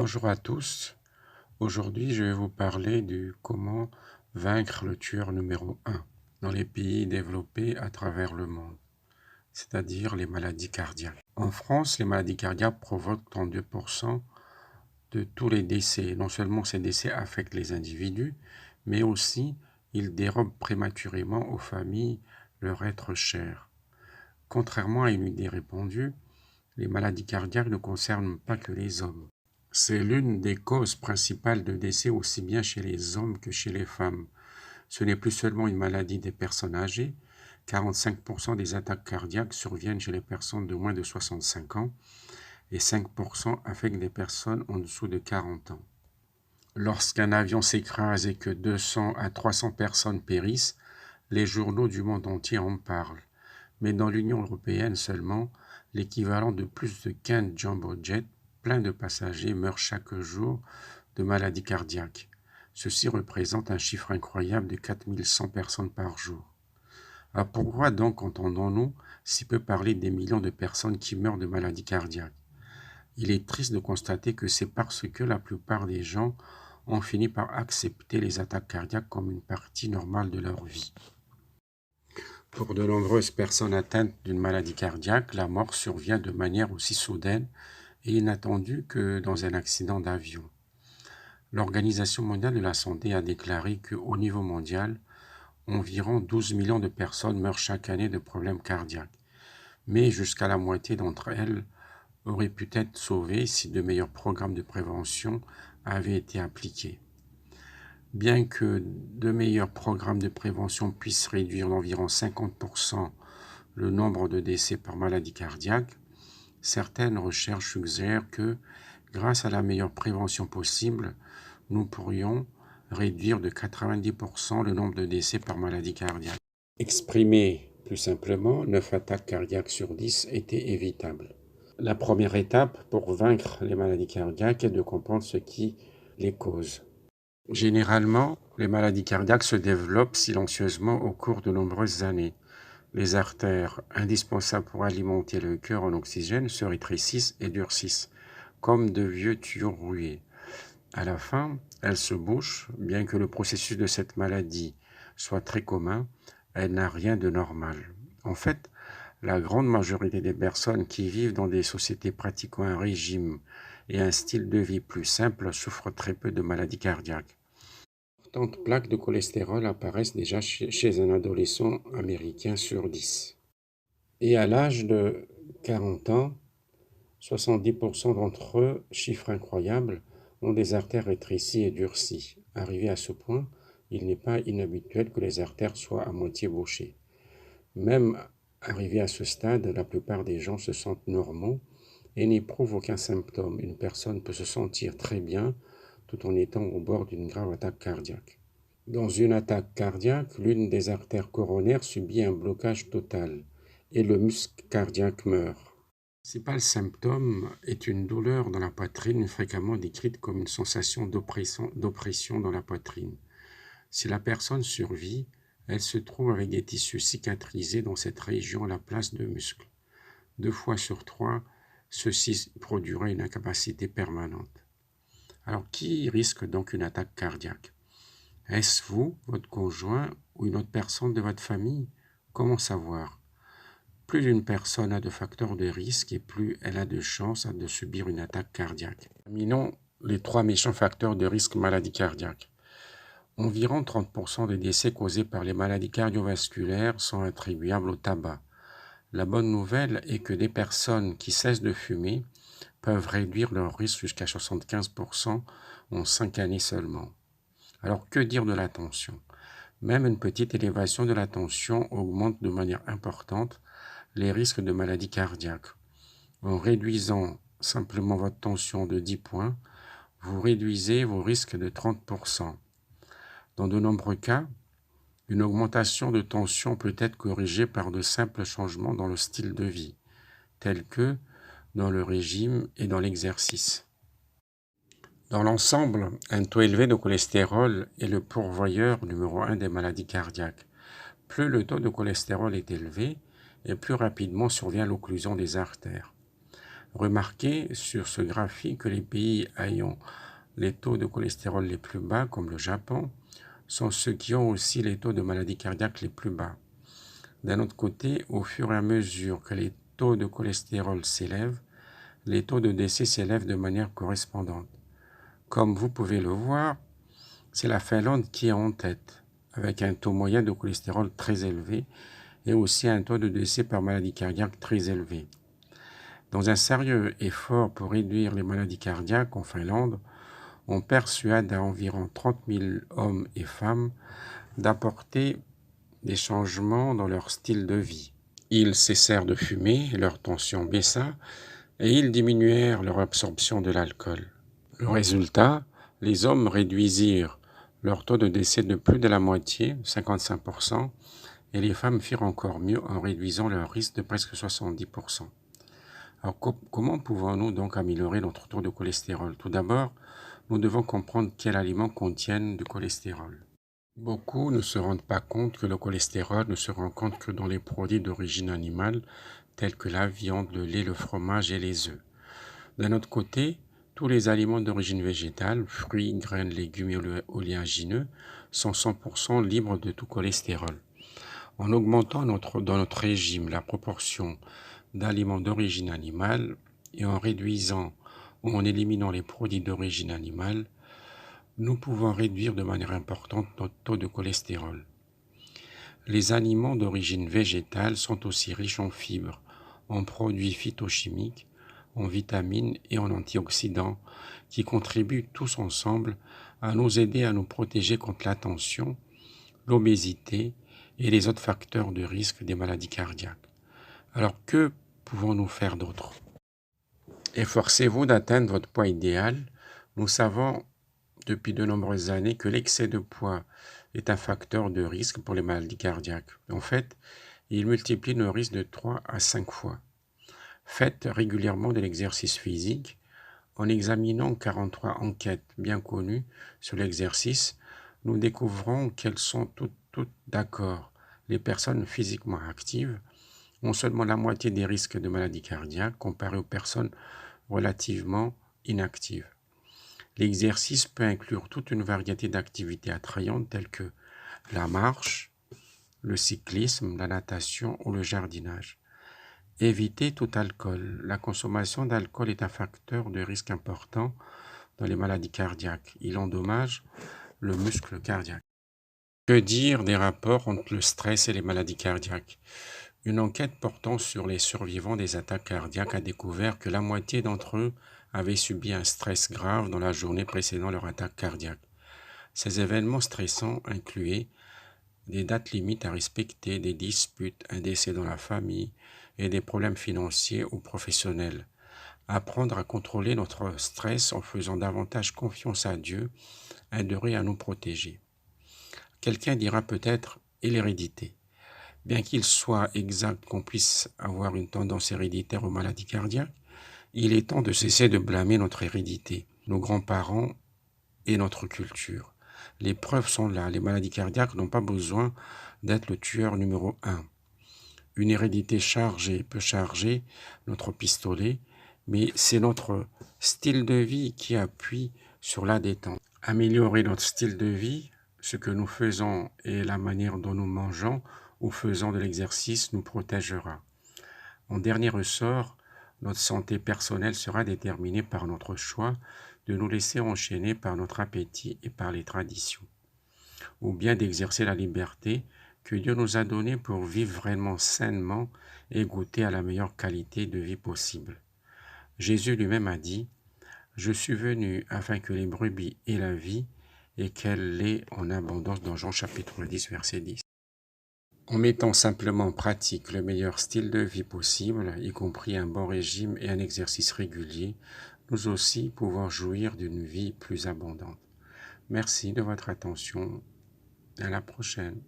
Bonjour à tous. Aujourd'hui, je vais vous parler de comment vaincre le tueur numéro un dans les pays développés à travers le monde, c'est-à-dire les maladies cardiaques. En France, les maladies cardiaques provoquent 32% de tous les décès. Non seulement ces décès affectent les individus, mais aussi ils dérobent prématurément aux familles leur être cher. Contrairement à une idée répandue, les maladies cardiaques ne concernent pas que les hommes. C'est l'une des causes principales de décès aussi bien chez les hommes que chez les femmes. Ce n'est plus seulement une maladie des personnes âgées. 45% des attaques cardiaques surviennent chez les personnes de moins de 65 ans et 5% affectent des personnes en dessous de 40 ans. Lorsqu'un avion s'écrase et que 200 à 300 personnes périssent, les journaux du monde entier en parlent. Mais dans l'Union européenne seulement, l'équivalent de plus de 15 jumbo jets pleins de passagers meurent chaque jour de maladies cardiaques. Ceci représente un chiffre incroyable de 4100 personnes par jour. Alors pourquoi donc entendons-nous si peu parler des millions de personnes qui meurent de maladies cardiaques? Il est triste de constater que c'est parce que la plupart des gens ont fini par accepter les attaques cardiaques comme une partie normale de leur vie. Pour de nombreuses personnes atteintes d'une maladie cardiaque, la mort survient de manière aussi soudaine et inattendue que dans un accident d'avion. L'Organisation mondiale de la santé a déclaré qu'au niveau mondial, environ 12 millions de personnes meurent chaque année de problèmes cardiaques, mais jusqu'à la moitié d'entre elles auraient pu être sauvées si de meilleurs programmes de prévention avaient été appliqués. Bien que de meilleurs programmes de prévention puissent réduire d'environ 50% le nombre de décès par maladie cardiaque, certaines recherches suggèrent que, grâce à la meilleure prévention possible, nous pourrions réduire de 90% le nombre de décès par maladie cardiaque. Exprimé plus simplement, 9 attaques cardiaques sur 10 étaient évitables. La première étape pour vaincre les maladies cardiaques est de comprendre ce qui les cause. Généralement, les maladies cardiaques se développent silencieusement au cours de nombreuses années. Les artères, indispensables pour alimenter le cœur en oxygène, se rétrécissent et durcissent, comme de vieux tuyaux rouillés. À la fin, elles se bouchent. Bien que le processus de cette maladie soit très commun, elle n'a rien de normal. En fait, la grande majorité des personnes qui vivent dans des sociétés pratiquant un régime et un style de vie plus simple souffrent très peu de maladies cardiaques. D'importantes plaques de cholestérol apparaissent déjà chez un adolescent américain sur 10. Et à l'âge de 40 ans, 70% d'entre eux, chiffre incroyable, ont des artères rétrécies et durcies. Arrivé à ce point, il n'est pas inhabituel que les artères soient à moitié bouchées. Même arrivé à ce stade, la plupart des gens se sentent normaux et n'éprouvent aucun symptôme. Une personne peut se sentir très bien tout en étant au bord d'une grave attaque cardiaque. Dans une attaque cardiaque, l'une des artères coronaires subit un blocage total et le muscle cardiaque meurt. Le principal symptôme est une douleur dans la poitrine, fréquemment décrite comme une sensation d'oppression dans la poitrine. Si la personne survit, elle se trouve avec des tissus cicatrisés dans cette région à la place de muscles. 2 fois sur 3, ceci produirait une incapacité permanente. Alors, qui risque donc une attaque cardiaque? Est-ce vous, votre conjoint ou une autre personne de votre famille? Comment savoir? Plus une personne a de facteurs de risque et plus elle a de chances de subir une attaque cardiaque. Examinons les 3 méchants facteurs de risque maladie cardiaque. Environ 30% des décès causés par les maladies cardiovasculaires sont attribuables au tabac. La bonne nouvelle est que des personnes qui cessent de fumer peuvent réduire leur risque jusqu'à 75% en 5 années seulement. Alors que dire de la tension? Même une petite élévation de la tension augmente de manière importante les risques de maladies cardiaques. En réduisant simplement votre tension de 10 points, vous réduisez vos risques de 30%. Dans de nombreux cas, une augmentation de tension peut être corrigée par de simples changements dans le style de vie, tels que dans le régime et dans l'exercice. Dans l'ensemble, un taux élevé de cholestérol est le pourvoyeur numéro 1 des maladies cardiaques. Plus le taux de cholestérol est élevé, et plus rapidement survient l'occlusion des artères. Remarquez sur ce graphique que les pays ayant les taux de cholestérol les plus bas, comme le Japon, sont ceux qui ont aussi les taux de maladies cardiaques les plus bas. D'un autre côté, au fur et à mesure que les taux de cholestérol s'élèvent, les taux de décès s'élèvent de manière correspondante. Comme vous pouvez le voir, c'est la Finlande qui est en tête, avec un taux moyen de cholestérol très élevé et aussi un taux de décès par maladie cardiaque très élevé. Dans un sérieux effort pour réduire les maladies cardiaques en Finlande, on persuade à environ 30 000 hommes et femmes d'apporter des changements dans leur style de vie. Ils cessèrent de fumer, leur tension baissa et ils diminuèrent leur absorption de l'alcool. Le résultat, les hommes réduisirent leur taux de décès de plus de la moitié, 55%, et les femmes firent encore mieux en réduisant leur risque de presque 70%. Alors comment pouvons-nous donc améliorer notre taux de cholestérol? Tout d'abord, nous devons comprendre quels aliments contiennent du cholestérol. Beaucoup ne se rendent pas compte que le cholestérol ne se rencontre que dans les produits d'origine animale, tels que la viande, le lait, le fromage et les œufs. D'un autre côté, tous les aliments d'origine végétale, fruits, graines, légumes et oléagineux, sont 100% libres de tout cholestérol. En augmentant dans notre régime la proportion d'aliments d'origine animale et en réduisant ou en éliminant les produits d'origine animale, nous pouvons réduire de manière importante notre taux de cholestérol. Les aliments d'origine végétale sont aussi riches en fibres, en produits phytochimiques, en vitamines et en antioxydants qui contribuent tous ensemble à nous aider à nous protéger contre la tension, l'obésité et les autres facteurs de risque des maladies cardiaques. Alors que pouvons-nous faire d'autre? Efforcez-vous d'atteindre votre poids idéal. Nous savons depuis de nombreuses années que l'excès de poids est un facteur de risque pour les maladies cardiaques. En fait, il multiplie nos risques de 3 à 5 fois. Faites régulièrement de l'exercice physique. En examinant 43 enquêtes bien connues sur l'exercice, nous découvrons qu'elles sont toutes d'accord. Les personnes physiquement actives ont seulement la moitié des risques de maladies cardiaques comparé aux personnes relativement inactives. L'exercice peut inclure toute une variété d'activités attrayantes telles que la marche, le cyclisme, la natation ou le jardinage. Évitez tout alcool. La consommation d'alcool est un facteur de risque important dans les maladies cardiaques. Il endommage le muscle cardiaque. Que dire des rapports entre le stress et les maladies cardiaques? Une enquête portant sur les survivants des attaques cardiaques a découvert que la moitié d'entre eux avaient subi un stress grave dans la journée précédant leur attaque cardiaque. Ces événements stressants incluaient des dates limites à respecter, des disputes, un décès dans la famille et des problèmes financiers ou professionnels. Apprendre à contrôler notre stress en faisant davantage confiance à Dieu aiderait à nous protéger. Quelqu'un dira peut-être « et l'hérédité ». Bien qu'il soit exact qu'on puisse avoir une tendance héréditaire aux maladies cardiaques, il est temps de cesser de blâmer notre hérédité, nos grands-parents et notre culture. Les preuves sont là, les maladies cardiaques n'ont pas besoin d'être le tueur numéro 1. Une hérédité chargée peut charger notre pistolet, mais c'est notre style de vie qui appuie sur la détente. Améliorer notre style de vie, ce que nous faisons et la manière dont nous mangeons ou faisons de l'exercice nous protégera. En dernier ressort, notre santé personnelle sera déterminée par notre choix de nous laisser enchaîner par notre appétit et par les traditions, ou bien d'exercer la liberté que Dieu nous a donnée pour vivre vraiment sainement et goûter à la meilleure qualité de vie possible. Jésus lui-même a dit « Je suis venu afin que les brebis aient la vie et qu'elle l'ait en abondance » dans Jean chapitre 10, verset 10. En mettant simplement en pratique le meilleur style de vie possible, y compris un bon régime et un exercice régulier, nous aussi pouvons jouir d'une vie plus abondante. Merci de votre attention. À la prochaine.